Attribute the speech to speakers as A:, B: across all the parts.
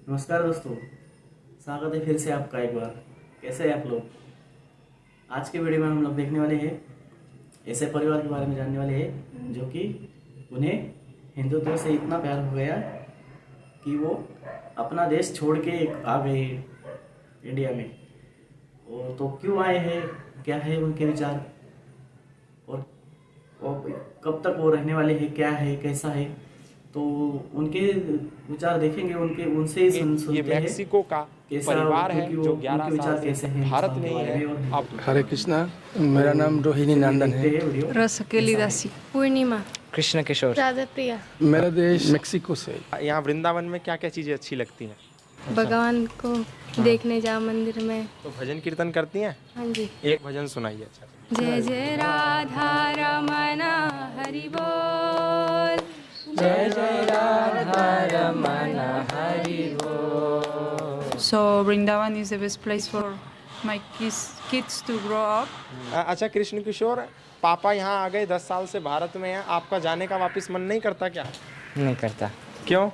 A: नमस्कार दोस्तों, स्वागत है फिर से आपका एक बार। कैसे हैं आप लोग? आज के वीडियो में हम लोग देखने वाले हैं, ऐसे परिवार के बारे में जानने वाले हैं जो कि उन्हें हिंदुत्व से इतना प्यार हो गया कि वो अपना देश छोड़ के आ गए इंडिया में। और तो क्यों आए हैं, क्या है उनके विचार, और कब तक वो रहने वाले हैं, क्या है, कैसा है, तो उनके विचार देखेंगे, उनके उनसे ही
B: ये
A: सुनते हैं
B: मेक्सिको का
A: कैसा
B: परिवार है
A: क्योंकि वो
B: जो
A: उनके
B: 11
A: विचार
B: साल
A: कैसे
B: से
A: हैं
B: भारत
A: इस्लाम
B: में
A: के
B: ही
A: बारे
B: है।
A: में। और
B: अब
C: हरे कृष्णा। मेरा नाम रोहिणी नंदन है।
A: देखते हैं वीडियो।
D: रसकेली दासी,
E: पूर्णिमा,
F: कृष्ण किशोर,
E: राधा प्रिया,
C: मेरा देश मेक्सिको से है।
B: यहाँ वृंदावन में क्या क्या चीज़ें अच्छी लगती हैं?
E: भगवान को देखने जाओ मंदिर में।
B: तो भजन कीर्तन करती हैं?
E: हाँ जी।
B: एक भजन सुनाइए। अच्छा,
E: जय जय राधा रमन हरि बोल,
F: जय जय राधा रमन हरि बोल।
D: So Vrindavan is the best place for my kids to grow up.
B: अच्छा कृष्ण किशोर, पापा यहाँ आ गए 10 साल से भारत में हैं, आपका जाने का वापस मन नहीं करता क्या?
F: नहीं करता,
B: क्यों?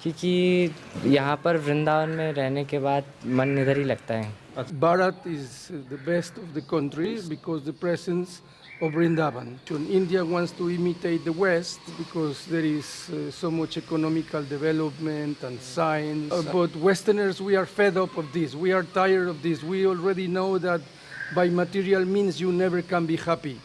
F: क्योंकि यहाँ पर वृंदावन में रहने के बाद मन इधर ही लगता है।
C: Bharat is the best of the countries because the presence of Vrindavan. India wants to imitate the West because there is so much economical development and science. But Westerners, we are fed up of this. We are tired of this. We already know that by material means you never can be happy.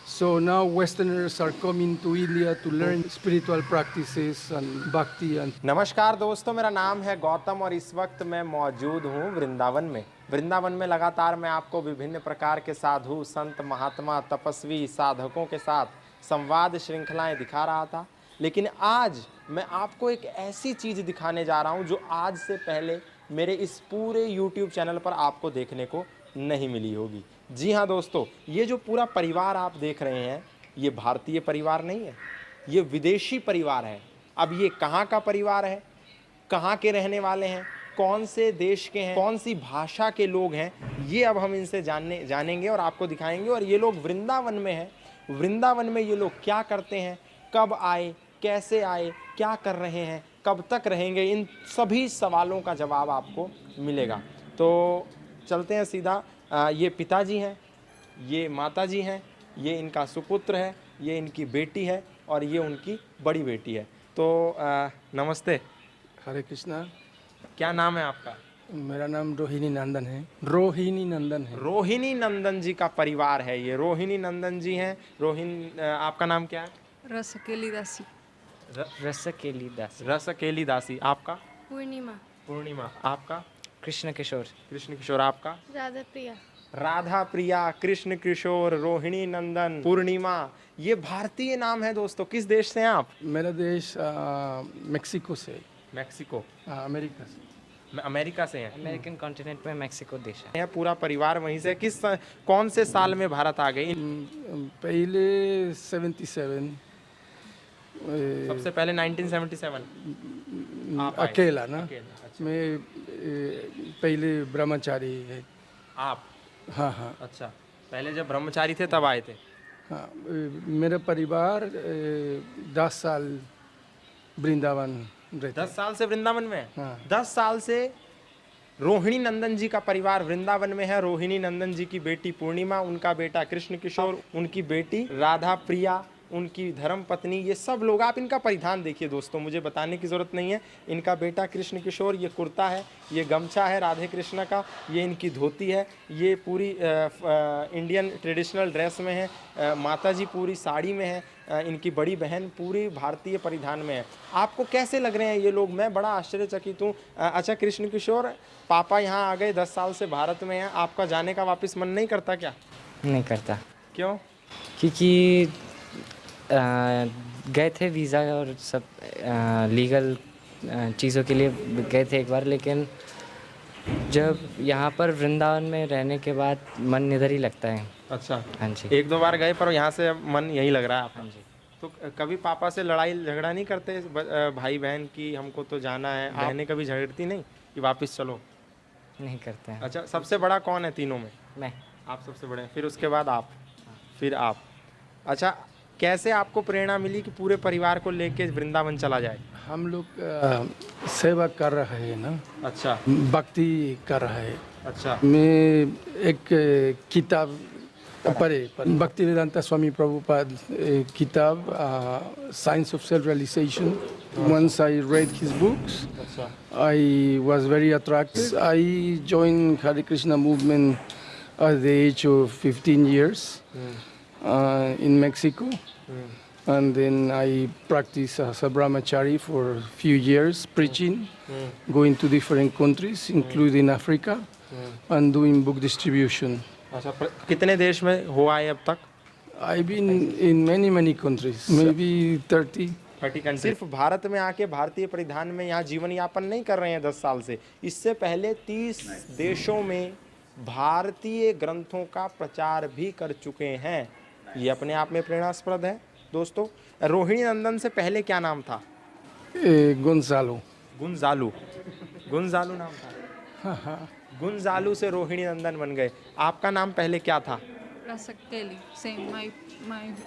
C: So now Westerners are coming to India to learn spiritual practices and bhakti and
B: नमस्कार दोस्तों, मेरा नाम है गौतम और इस वक्त मैं मौजूद हूँ वृंदावन में। वृंदावन में लगातार मैं आपको विभिन्न प्रकार के साधु, संत, महात्मा, तपस्वी, साधकों के साथ संवाद श्रृंखलाएं दिखा रहा था। लेकिन आज मैं आपको एक ऐसी चीज़ दिखाने जा रहा हूँ जो आज से पहले मेरे इस पूरे YouTube चैनल पर आपको देखने को नहीं मिली होगी। जी हाँ दोस्तों, ये जो पूरा परिवार आप देख रहे हैं, ये भारतीय परिवार नहीं है, ये विदेशी परिवार है। अब ये कहाँ का परिवार है, कहाँ के रहने वाले हैं, कौन से देश के हैं, कौन सी भाषा के लोग हैं, ये अब हम इनसे जानेंगे और आपको दिखाएंगे। और ये लोग वृंदावन में हैं। वृंदावन में ये लोग क्या करते हैं, कब आए, कैसे आए, क्या कर रहे हैं, कब तक रहेंगे, इन सभी सवालों का जवाब आपको मिलेगा। तो चलते हैं सीधा। ये पिताजी हैं, ये माताजी हैं, ये इनका सुपुत्र है, ये इनकी बेटी है और ये उनकी बड़ी बेटी है। तो नमस्ते।
C: हरे कृष्णा।
B: क्या नाम है आपका?
C: मेरा नाम रोहिणी नंदन है। रोहिणी नंदन है।
B: रोहिणी नंदन जी का परिवार है ये। रोहिणी नंदन जी हैं। आपका नाम क्या है?
D: रसकेली दासी,
F: रसकेली दासी,
B: रसकेली दासी। आपका?
E: पूर्णिमा,
B: पूर्णिमा। आपका?
F: कृष्ण किशोर,
B: कृष्ण किशोर। आपका?
E: राधा प्रिया,
B: राधा प्रिया, कृष्ण किशोर, रोहिणी नंदन, पूर्णिमा, ये भारतीय नाम है दोस्तों। किस देश से हैं आप?
C: मेरा देश मेक्सिको से है।
B: मैक्सिको,
C: अमेरिका से।
B: अमेरिका से हैं।
F: अमेरिकन कॉन्टिनेंट में मेक्सिको देश है।
B: यह पूरा परिवार वहीं से। कौन से साल में भारत आ गए?
C: पहले 77
B: सबसे पहले 1977 आप आए?
C: अकेला ना।
B: अकेला, अच्छा।
C: मैं पहले ब्रह्मचारी है।
B: आप?
C: हाँ हाँ
B: अच्छा, पहले जब ब्रह्मचारी थे तब आए थे?
C: हाँ। मेरा परिवार 10 साल वृंदावन रहता
B: 10 साल से वृंदावन में है।
C: हाँ।
B: 10 साल से रोहिणी नंदन जी का परिवार वृंदावन में है। रोहिणी नंदन जी की बेटी पूर्णिमा, उनका बेटा कृष्ण किशोर, उनकी बेटी राधा प्रिया, उनकी धर्म पत्नी, ये सब लोग। आप इनका परिधान देखिए दोस्तों, मुझे बताने की ज़रूरत नहीं है। इनका बेटा कृष्ण किशोर, ये कुर्ता है, ये गमछा है राधे कृष्ण का, ये इनकी धोती है, ये पूरी इंडियन ट्रेडिशनल ड्रेस में है। माता जी पूरी साड़ी में है, इनकी बड़ी बहन पूरी भारतीय परिधान में है। आपको कैसे लग रहे हैं ये लोग? मैं बड़ा आश्चर्यचकित हूँ। अच्छा कृष्ण किशोर, पापा यहाँ आ गए 10 साल से भारत में हैं, आपका जाने का वापस मन नहीं करता क्या?
F: नहीं करता,
B: क्यों?
F: क्योंकि गए थे वीज़ा और सब लीगल चीज़ों के लिए गए थे एक बार, लेकिन जब यहाँ पर वृंदावन में रहने के बाद मन इधर ही लगता है।
B: अच्छा,
F: हाँ जी।
B: एक दो बार गए पर यहाँ से मन यही लग रहा है आपका?
F: हाँ जी।
B: तो कभी पापा से लड़ाई झगड़ा नहीं करते भाई बहन की, हमको तो जाना है? बहनें कभी झगड़ती नहीं कि वापस चलो?
F: नहीं करते हैं।
B: अच्छा, सबसे बड़ा कौन है तीनों में?
F: मैं।
B: आप सबसे बड़े हैं, फिर उसके बाद आप, फिर आप। अच्छा, कैसे आपको प्रेरणा मिली कि पूरे परिवार को लेके वृंदावन चला जाए?
C: हम लोग सेवा कर रहे हैं ना,
B: अच्छा
C: भक्ति कर रहे हैं।
B: अच्छा
C: मैं एक किताब पढ़े, भक्ति वेदांता स्वामी प्रभुपाद किताब science of self realization. Once I read his books, I was very attracted. I joined Hare Krishna movement at the age of 15 years in Mexico. And then I practiced as a brahmachari for a few years, preaching, going to different countries, including Africa, and doing book distribution.
B: अच्छा कितने देश में हुआ है अब तक?
C: I've been in many countries, maybe 30.
B: सिर्फ भारत में आके भारतीय परिधान में यहाँ जीवन यापन नहीं कर रहे हैं 10 साल से, इससे पहले 30 देशों में भारतीय ग्रंथों का प्रचार भी कर चुके हैं। ये अपने आप में प्रेरणास्पद है दोस्तों। रोहिणी नंदन से पहले क्या नाम था?
C: Gonzalo.
B: गुंजालू। गुंजालू नाम था। गुंजालू से रोहिणी नंदन बन गए। आपका नाम पहले क्या था?
D: Rasak Kelly. Same.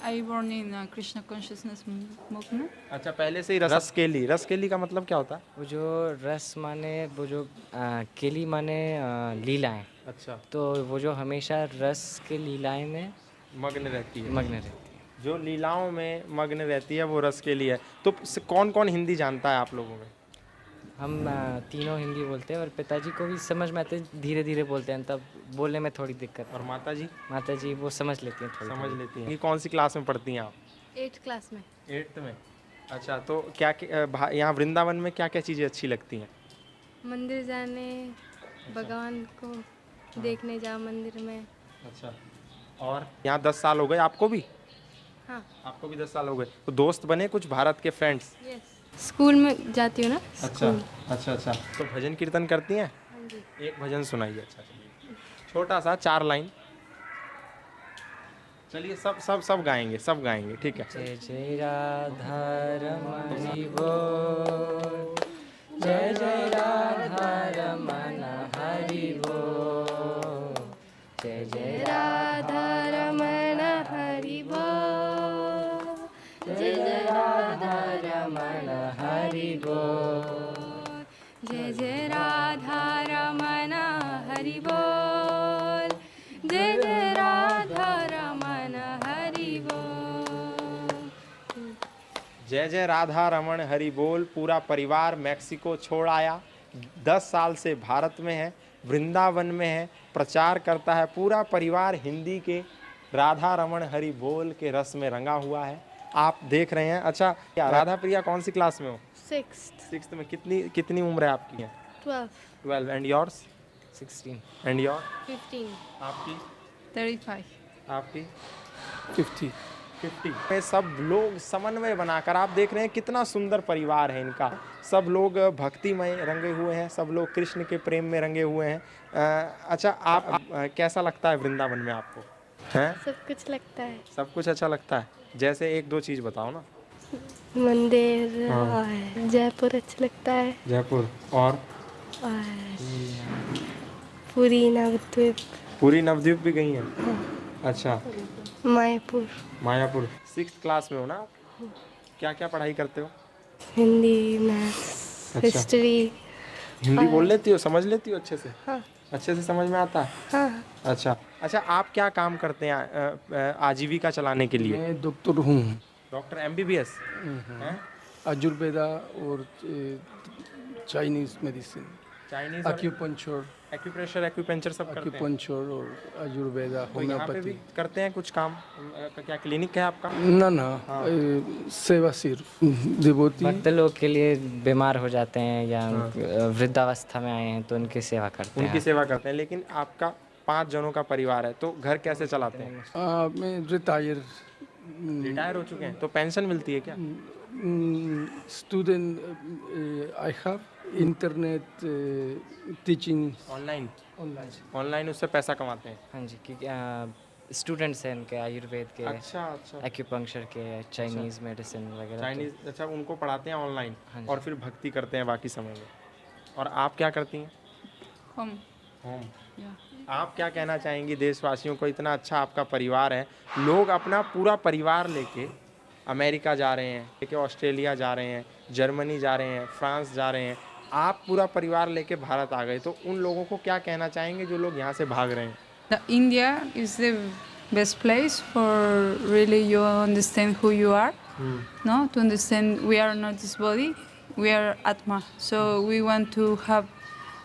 D: I born in Krishna consciousness movement.
B: अच्छा पहले से ही रस केली। रस केली का मतलब क्या होता है?
F: वो जो रस माने वो जो केली माने लीलाएं।
B: अच्छा
F: तो वो जो हमेशा रस के लीलाएं में
B: मग्न रहती है।
F: मग्न रहती है।
B: जो लीलाओं में मग्न रहती है वो रस केली है। तो कौन कौन हिंदी जानता है आप लोगों में?
F: हम तीनों हिंदी बोलते हैं और पिताजी को भी समझ में आते, धीरे धीरे बोलते हैं, तब बोलने में थोड़ी दिक्कत।
B: और माता जी?
F: माता जी वो समझ लेती हैं थोड़ी।
B: समझ लेती हैं। ये कौन सी क्लास में पढ़ती हैं आप?
E: 8th क्लास में।
B: 8th में। अच्छा तो क्या यहाँ वृंदावन में क्या क्या चीज़ें अच्छी लगती हैं?
E: मंदिर जाने, भगवान को देखने जाओ मंदिर में।
B: अच्छा और यहाँ 10 साल हो गए आपको भी?
E: हाँ।
B: आपको भी 10 साल हो गए। तो दोस्त बने कुछ भारत के फ्रेंड्स?
E: यस। स्कूल में जाती हूँ ना। स्कूल।
B: अच्छा तो भजन कीर्तन करती हैं?
E: हाँ जी।
B: एक भजन सुनाइए। अच्छा चलिए छोटा सा 4 लाइन। चलिए सब गाएंगे, सब गाएंगे, ठीक है।
F: जय जय राधा रमण बोल, जय जय राधा रमण हरि बोल, जय जय
E: राधा रमण हरि बोल, जय जय राधा
F: रमण हरि बोल,
E: जय जय राधा रमण हरि बोल, जय जय राधा रमण हरि बोल।
B: जय जय राधा रमण हरि बोल। पूरा परिवार मैक्सिको छोड़ आया, 10 साल से भारत में है, वृंदावन में है, प्रचार करता है। पूरा परिवार हिंदी के राधा रमण हरि बोल के रस में रंगा हुआ है, आप देख रहे हैं। अच्छा क्या राधा प्रिया कौन सी क्लास में हो?
E: 6th
B: में। कितनी उम्र है आपकी? 12 एंड योर्स?
F: 16
B: and your?
E: 15
B: आपकी?
D: 35.
B: आपकी?
C: 50.
B: 50 में सब लोग समन्वय बनाकर, आप देख रहे हैं कितना सुंदर परिवार है इनका। सब लोग भक्तिमय रंगे हुए हैं, सब लोग कृष्ण के प्रेम में रंगे हुए हैं। अच्छा आप कैसा लगता है वृंदावन में आपको? हैं?
E: सब कुछ लगता है।
B: सब कुछ अच्छा लगता है। जैसे 1-2 चीज़ बताओ ना।
E: मंदिर और जयपुर अच्छा लगता है।
B: जयपुर और
E: पूरी नवद्वीप।
B: पूरी नवद्वीप भी गई हैं? अच्छा
E: मायापुर।
B: मायापुर। 6th क्लास में हो ना आप? क्या क्या पढ़ाई करते हो?
E: हिंदी, मैथ्स,
B: अच्छा।
E: हिस्ट्री।
B: हिंदी बोल लेती हो, समझ लेती हो अच्छे से?
E: हाँ।
B: अच्छे से समझ में आता है?
E: हाँ।
B: अच्छा आप क्या काम करते हैं आजीविका चलाने के लिए?
C: मैं डॉक्टर हूँ।
B: डॉक्टर MBBS हैं?
C: आयुर्वेदा और Chinese medicine,
B: Chinese
C: acupuncture,
B: acupressure सब करते हैं?
C: एक्यूपंक्चर और आयुर्वेदा,
B: तो यहाँ पे भी
C: होम्योपैथी।
B: करते हैं कुछ काम? क्या क्लिनिक है आपका?
C: ना सेवा सिर्फ डिवोटी।
F: भक्त लोग के लिए बीमार हो जाते हैं या वृद्धावस्था में आए हैं तो उनकी सेवा करते हैं।
B: उनकी सेवा करते हैं। लेकिन आपका 5 जनों का परिवार है, तो घर कैसे चलाते हैं?
C: मैं रिटायर
B: रिटायर हो चुके हैं, तो पेंशन मिलती है क्या?
C: Student. I have internet teaching
B: online उससे पैसा कमाते हैं।
F: हाँ जी, क्योंकि स्टूडेंट्स हैं इनके आयुर्वेद के,
B: अच्छा
F: एक्यूपंक्चर के, चाइनीज़ मेडिसिन वगैरह।
B: चाइनीज। अच्छा उनको पढ़ाते हैं ऑनलाइन
F: हाँ जी।
B: और फिर भक्ति करते हैं बाकी समय में। और आप क्या करती हैं?
D: Home.
B: होम।
D: Yeah.
B: आप क्या कहना चाहेंगी देशवासियों को? इतना अच्छा आपका परिवार है, लोग अपना पूरा परिवार लेके अमेरिका जा रहे हैं, लेके ऑस्ट्रेलिया जा रहे हैं, जर्मनी जा रहे हैं, फ्रांस जा रहे हैं, आप पूरा परिवार लेके भारत आ गए, तो उन लोगों को क्या कहना चाहेंगे जो लोग यहाँ से भाग रहे हैं?
D: India is the best place for really you understand who you are. No, to understand we are not this body, we are Atma. So we want to have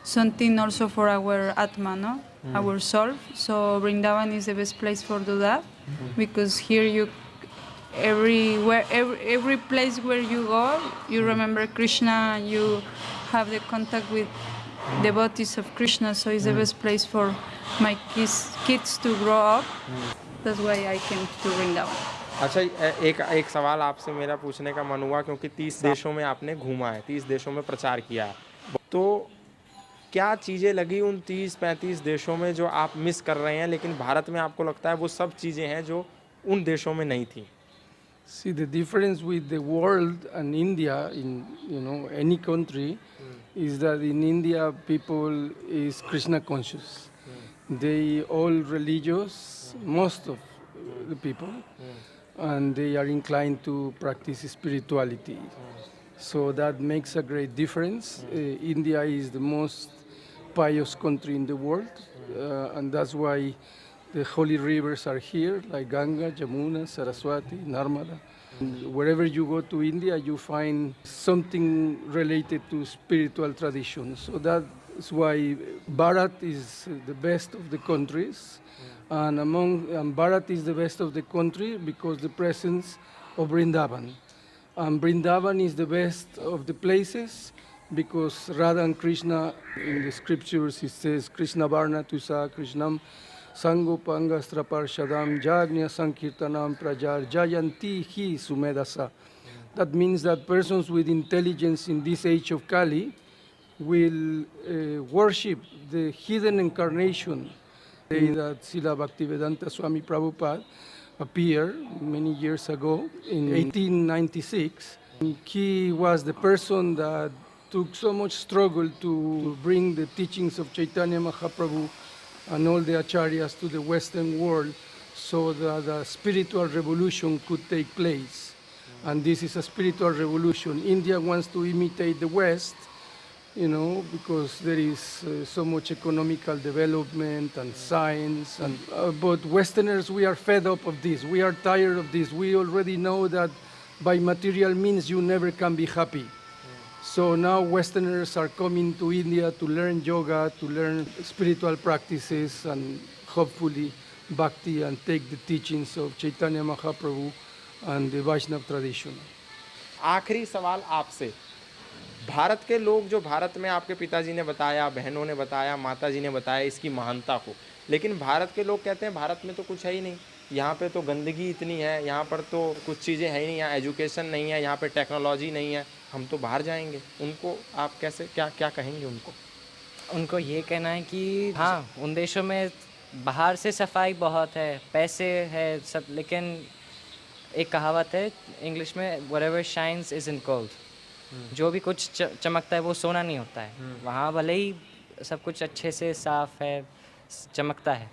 D: something also for our Atma, no, our soul. So Vrindavan is the best place for do that because here you every place where you go, you remember Krishna, you have the contact with devotees of Krishna, so it's the best place for my kids to grow up. That's why I came to Vrindavan.
B: अच्छा, एक सवाल आपसे मेरा पूछने का मन हुआ, क्योंकि 30 देशों में आपने घूमा है, 30 देशों में प्रचार किया है, तो क्या चीज़ें लगी उन 30-35 देशों में जो आप मिस कर रहे हैं, लेकिन भारत में आपको लगता है वो सब चीज़ें हैं जो उन देशों में नहीं थी?
C: See, the difference with the world and India in any country is that in India people is Krishna conscious. They all religious, most of the people, and they are inclined to practice spirituality. So that makes a great difference. India is the most pious country in the world, and that's why the holy rivers are here, like Ganga, Jamuna, Saraswati, Narmada. And wherever you go to India, you find something related to spiritual tradition. So that's why Bharat is the best of the countries. And Bharat is the best of the country because the presence of Vrindavan. And Vrindavan is the best of the places because Radha and Krishna, in the scriptures it says, Krishna Varna Tusa Krishnam Sangopangastra Parshadam Jagnya Sankirtanam Prajar Jayanti Hi Sumedasa. That means that persons with intelligence in this age of Kali will worship the hidden incarnation that Srila Bhaktivedanta Swami Prabhupada appeared many years ago in 1896. He was the person that took so much struggle to bring the teachings of Chaitanya Mahaprabhu and all the acharyas to the Western world so that a spiritual revolution could take place. And this is a spiritual revolution. India wants to imitate the West, because there is so much economical development and science. But Westerners, we are fed up of this. We are tired of this. We already know that by material means you never can be happy. So now Westerners are coming to India to learn yoga, to learn spiritual practices, and hopefully bhakti, and take the teachings of Chaitanya Mahaprabhu and the Vaishnava tradition.
B: आखिरी सवाल आपसे, भारत के लोग जो भारत में आपके पिताजी ने बताया, बहनों ने बताया, माताजी ने बताया इसकी महानता को, लेकिन भारत के लोग कहते हैं भारत में तो कुछ है ही नहीं, यहाँ पे तो गंदगी इतनी है, यहाँ पर तो कुछ चीज़ें है ही नहीं, यहाँ एजुकेशन नहीं है, यहाँ पे टेक्नोलॉजी नहीं है, हम तो बाहर जाएंगे। उनको आप कैसे क्या कहेंगे उनको?
F: उनको ये कहना है कि हाँ, उन देशों में बाहर से सफाई बहुत है, पैसे है सब, लेकिन एक कहावत है इंग्लिश में, whatever shines isn't gold. जो भी कुछ चमकता है वो सोना नहीं होता है। वहाँ भले ही सब कुछ अच्छे से साफ है, चमकता है,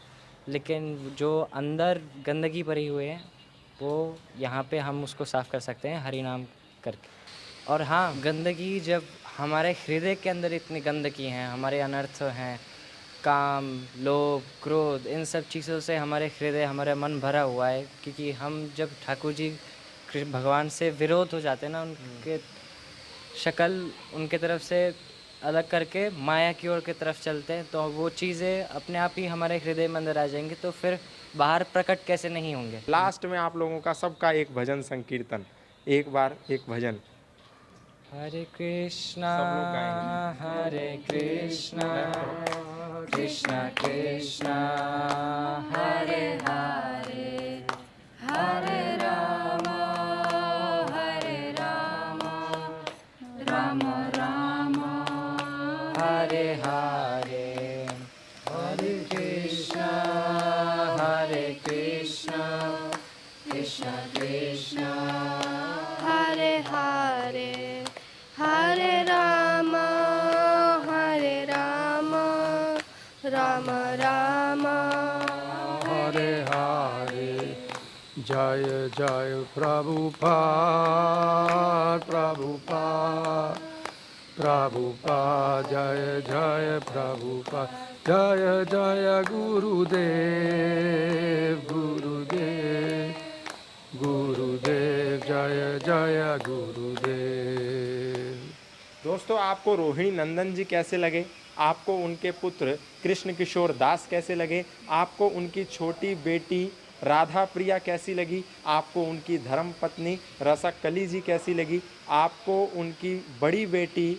F: लेकिन जो अंदर गंदगी भरी हुई है वो यहाँ पे हम उसको साफ़ कर सकते हैं हरि नाम करके। और हाँ, गंदगी जब हमारे हृदय के अंदर इतनी गंदगी है, हमारे अनर्थ हैं, काम, लोभ, क्रोध, इन सब चीज़ों से हमारे हृदय, हमारा मन भरा हुआ है, क्योंकि हम जब ठाकुर जी भगवान से विरोध हो जाते हैं ना, उनके शक्ल उनके तरफ से अलग करके माया की ओर की तरफ चलते हैं, तो वो चीज़ें अपने आप ही हमारे हृदय में अंदर आ जाएंगी, तो फिर बाहर प्रकट कैसे नहीं होंगे।
B: लास्ट में आप लोगों का सबका एक भजन संकीर्तन, एक बार एक भजन।
F: हरे कृष्णा हरे कृष्णा कृष्णा कृष्णा हरे हरे, हरे राम राम राम हरे हरे, हरे कृष्णा कृष्णा कृष्णा
E: हरे हरे, हरे Ram Ram Ram
C: Hare. Jaya Jaya Prabhupada, Prabhupada, Prabhupada, Jaya Jaya Prabhupada, Jaya Jaya Gurudev, Gurudev, Gurudev, Jaya Jaya Gurudev.
B: दोस्तों, आपको रोहिणी नंदन जी कैसे लगे? आपको उनके पुत्र कृष्ण किशोर दास कैसे लगे? आपको उनकी छोटी बेटी राधा प्रिया कैसी लगी? आपको उनकी धर्म पत्नी रसकली जी कैसी लगी? आपको उनकी बड़ी बेटी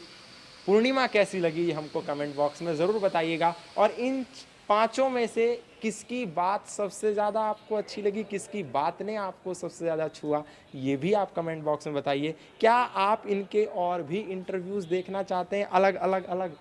B: पूर्णिमा कैसी लगी? हमको कमेंट बॉक्स में ज़रूर बताइएगा। और इन पांचों में से किसकी बात सबसे ज़्यादा आपको अच्छी लगी, किसकी बात ने आपको सबसे ज़्यादा छुआ, ये भी आप कमेंट बॉक्स में बताइए। क्या आप इनके और भी इंटरव्यूज़ देखना चाहते हैं अलग,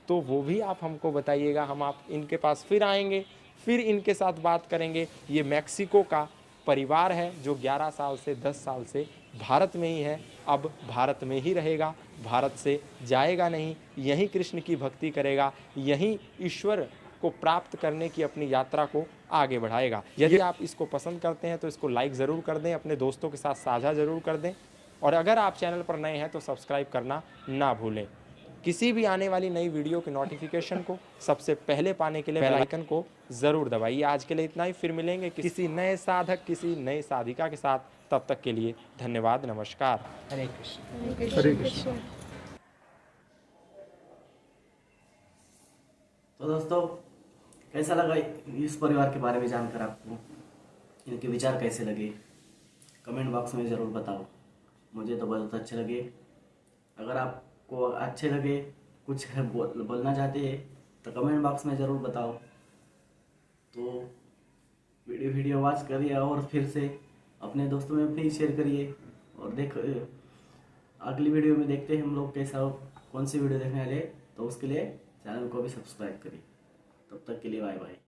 B: तो वो भी आप हमको बताइएगा। हम आप इनके पास फिर आएंगे, फिर इनके साथ बात करेंगे। ये मैक्सिको का परिवार है जो 11 साल से 10 साल से भारत में ही है, अब भारत में ही रहेगा, भारत से जाएगा नहीं, यहीं कृष्ण की भक्ति करेगा, यहीं ईश्वर को प्राप्त करने की अपनी यात्रा को आगे बढ़ाएगा। यदि आप इसको पसंद करते हैं तो इसको लाइक ज़रूर कर दें, अपने दोस्तों के साथ साझा ज़रूर कर दें, और अगर आप चैनल पर नए हैं तो सब्सक्राइब करना ना भूलें। किसी भी आने वाली नई वीडियो के नोटिफिकेशन को सबसे पहले पाने के लिए बेल आइकन को ज़रूर दबाइए। आज के लिए इतना ही, फिर मिलेंगे किसी नए साधक, किसी नए साधिका के साथ। तब तक के लिए धन्यवाद, नमस्कार, हरे कृष्ण।
C: Hare Krishna.
A: तो दोस्तों, कैसा लगा इस परिवार के बारे में जानकर आपको? इनके विचार कैसे लगे? कमेंट बॉक्स में ज़रूर बताओ। मुझे तो बहुत अच्छे लगे। अगर आपको अच्छे लगे, कुछ है बोलना चाहते हैं तो कमेंट बॉक्स में ज़रूर बताओ। तो वीडियो वॉच करिए और फिर से अपने दोस्तों में भी शेयर करिए। और अगली वीडियो में देखते हैं हम लोग कैसा, कौन सी वीडियो देखने वाले, तो उसके लिए चैनल को भी सब्सक्राइब करिए। तब तक के लिए बाय बाय।